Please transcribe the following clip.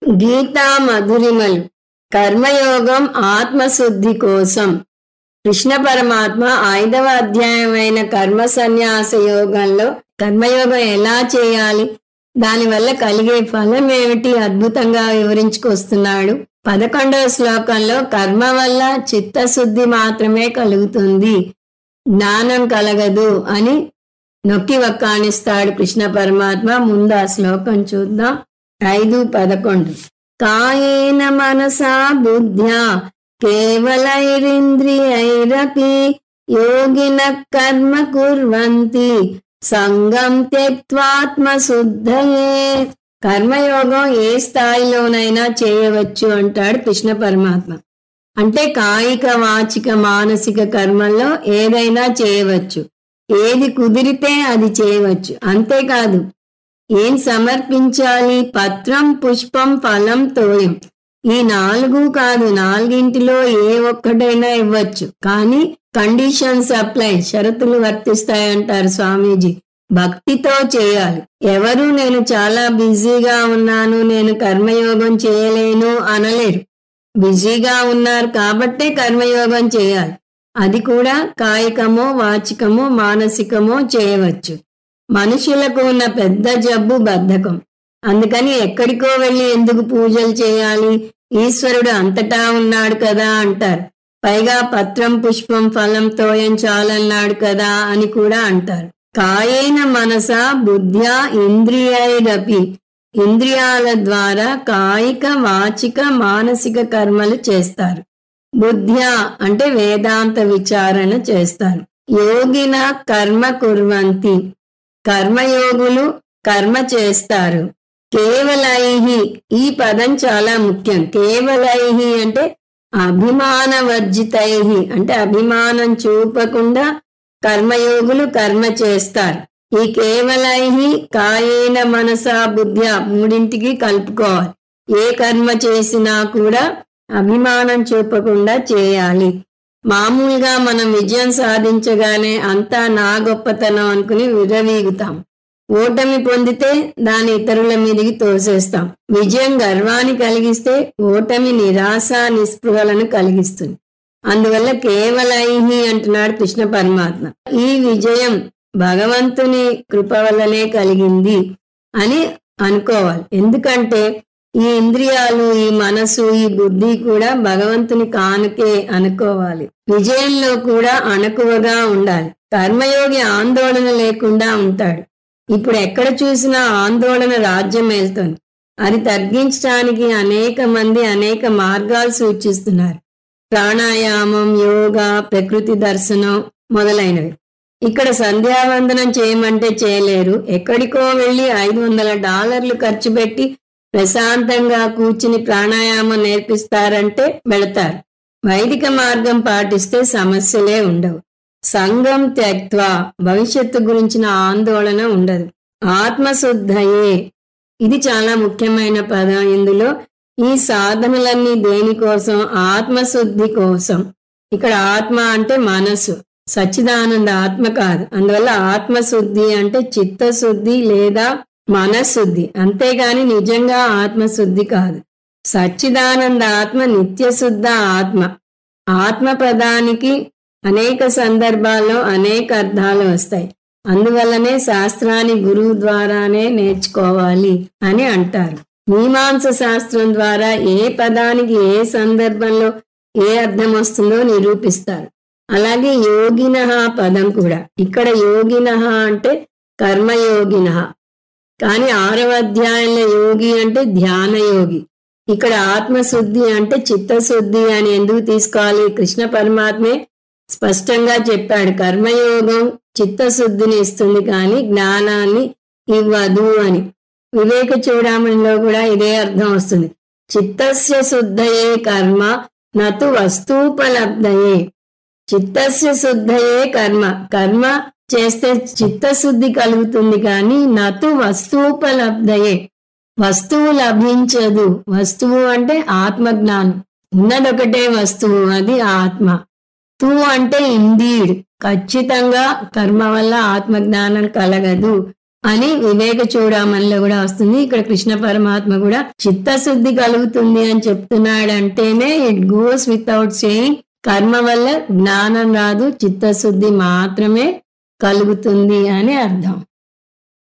గీతా మధురిమలు. కర్మయోగం ఆత్మశుద్ధి కోసం. కృష్ణ పరమాత్మ 5వ అధ్యాయమైన కర్మ సన్యాస యోగంలో కర్మయోగం ఎలా చేయాలి, దానివల్ల కలిగే ఫలం ఏమిటి అద్భుతంగా వివరించుకొస్తున్నాడు. 11వ శ్లోకంలో కర్మ వల్ల చిత్తశుద్ధి మాత్రమే కలుగుతుంది, జ్ఞానం కలగదు అని నొక్కి వక్కాణిస్తాడు కృష్ణ పరమాత్మ. ముందు ఆ శ్లోకం చూద్దాం. 5:11. కాయేన మనసా బుద్ధ్యా కేవలైరింద్రియైరపి యోగిన కర్మ కుర్వంతి సంగం త్యక్త్వాత్మశుద్ధయే. కర్మయోగం ఏ స్థాయిలోనైనా చేయవచ్చు అంటాడు కృష్ణ పరమాత్మ. అంటే కాయిక వాచిక మానసిక కర్మల్లో ఏదైనా చేయవచ్చు, ఏది కుదిరితే అది చేయవచ్చు. అంతేకాదు, ఏం సమర్పించాలి? పత్రం, పుష్పం, ఫలం, తోయం. ఈ 4 కాదు, 4ంటిలో ఏ ఒక్కటైనా ఇవ్వచ్చు. కానీ కండిషన్స్ అప్లై, షరతులు వర్తిస్తాయంటారు స్వామీజీ. భక్తితో చేయాలి. ఎవరు నేను చాలా బిజీగా ఉన్నాను, నేను కర్మయోగం చేయలేను అనలేరు. బిజీగా ఉన్నారు కాబట్టే కర్మయోగం చేయాలి. అది కూడా కాయికమో వాచికమో మానసికమో చేయవచ్చు. మనుషులకు ఉన్న పెద్ద జబ్బు బద్ధకం. అందుకని ఎక్కడికో వెళ్ళి ఎందుకు పూజలు చేయాలి, ఈశ్వరుడు అంతటా ఉన్నాడు కదా అంటారు. పైగా పత్రం, పుష్పం, ఫలం, తోయం చాలన్నాడు కదా అని కూడా అంటారు. కాయేన మనసా బుద్ధ్యా ఇంద్రియైరపి. ఇంద్రియాల ద్వారా కాయిక వాచిక మానసిక కర్మలు చేస్తారు. బుద్ధ్యా అంటే వేదాంత విచారణ చేస్తారు. యోగిన కర్మ కుర్వంతి. కర్మయోగులు కర్మ చేస్తారు. కేవలైహి, ఈ పదం చాలా ముఖ్యం. కేవలైహి అంటే అభిమానవర్జితైహి, అంటే అభిమానం చూపకుండా కర్మయోగులు కర్మ చేస్తారు. ఈ కేవలైహి కాయేన మనసా బుద్ధ్యా 3ంటికి కలుపుకోవాలి. ఏ కర్మ చేసినా కూడా అభిమానం చూపకుండా చేయాలి. మామూలుగా మనం విజయం సాధించగానే అంతా నా గొప్పతనం అనుకుని విర్రవీగుతాం. ఓటమి పొందితే దాని ఇతరుల మీదకి తోసేస్తాం. విజయం గర్వాన్ని కలిగిస్తే ఓటమి నిరాశ నిస్పృహలను కలిగిస్తుంది. అందువల్ల కేవలైహి అంటున్నాడు కృష్ణ పరమాత్మ. ఈ విజయం భగవంతుని కృప వల్లనే కలిగింది అని అనుకోవాలి. ఎందుకంటే ఈ ఇంద్రియాలు, ఈ మనసు, ఈ బుద్ధి కూడా భగవంతుని కానుకే అనుకోవాలి. విజయంలో కూడా అణకువగా ఉండాలి. కర్మయోగి ఆందోళన లేకుండా ఉంటాడు. ఇప్పుడు ఎక్కడ చూసినా ఆందోళన రాజ్యం వెళ్తుంది. అది తగ్గించడానికి అనేక మంది అనేక మార్గాలు సూచిస్తున్నారు. ప్రాణాయామం, యోగా, ప్రకృతి దర్శనం మొదలైనవి. ఇక్కడ సంధ్యావందనం చేయమంటే చేయలేరు. ఎక్కడికో వెళ్ళి $500 ఖర్చు పెట్టి ప్రశాంతంగా కూర్చుని ప్రాణాయామం నేర్పిస్తారంటే వెళతారు. వైదిక మార్గం పాటిస్తే సమస్యలే ఉండవు. సంగం త్యక్త్వా, భవిష్యత్తు గురించిన ఆందోళన ఉండదు. ఆత్మశుద్ధయే, ఇది చాలా ముఖ్యమైన పదం. ఇందులో ఈ సాధనలన్నీ దేనికోసం? ఆత్మశుద్ధి కోసం. ఇక్కడ ఆత్మ అంటే మనసు, సచ్చిదానంద ఆత్మ కాదు. అందువల్ల ఆత్మశుద్ధి అంటే చిత్తశుద్ధి లేదా మనశుద్ధి, అంతేగాని నిజంగా ఆత్మశుద్ధి కాదు. సచ్చిదానంద ఆత్మ నిత్యశుద్ధ ఆత్మ. ఆత్మ పదానికి అనేక సందర్భాల్లో అనేక అర్థాలు వస్తాయి. అందువల్లనే శాస్త్రాన్ని గురువు ద్వారానే నేర్చుకోవాలి అని అంటారు. మీమాంస శాస్త్రం ద్వారా ఏ పదానికి ఏ సందర్భంలో ఏ అర్థం వస్తుందో నిరూపిస్తారు. అలాగే యోగినః పదం కూడా. ఇక్కడ యోగినః అంటే కర్మయోగినః, కానీ 6వ అధ్యాయంలో యోగి అంటే ధ్యాన యోగి. ఇక్కడ ఆత్మశుద్ధి అంటే చిత్తశుద్ధి అని ఎందుకు తీసుకోవాలి? కృష్ణ పరమాత్మే స్పష్టంగా చెప్పాడు. కర్మయోగం చిత్తశుద్ధిని ఇస్తుంది కానీ జ్ఞానాన్ని ఇవ్వదు అని. వివేక చూడామణిలో కూడా ఇదే అర్థం వస్తుంది. చిత్తస్య శుద్ధయే కర్మ నతు వస్తూపలబ్ధయే. చిత్తస్య శుద్ధయే కర్మ. కర్మ చేస్తే చిత్తశుద్ధి కలుగుతుంది కానీ నతు వస్తూపలబ్ధయే, వస్తువు లభించదు. వస్తువు అంటే ఆత్మజ్ఞానం. ఉన్నదొకటే వస్తువు, అది ఆత్మ. తు అంటే ఇండీడ్, ఖచ్చితంగా కర్మ వల్ల ఆత్మజ్ఞానం కలగదు అని వివేక చూడామణిలో కూడా వస్తుంది. ఇక్కడ కృష్ణ పరమాత్మ కూడా చిత్తశుద్ధి కలుగుతుంది అని చెప్తున్నాడంటేనే ఇట్ గోస్ వితౌట్ సేయింగ్ కర్మ వల్ల జ్ఞానం రాదు, చిత్తశుద్ధి మాత్రమే కలుగుతుంది అని అర్థం.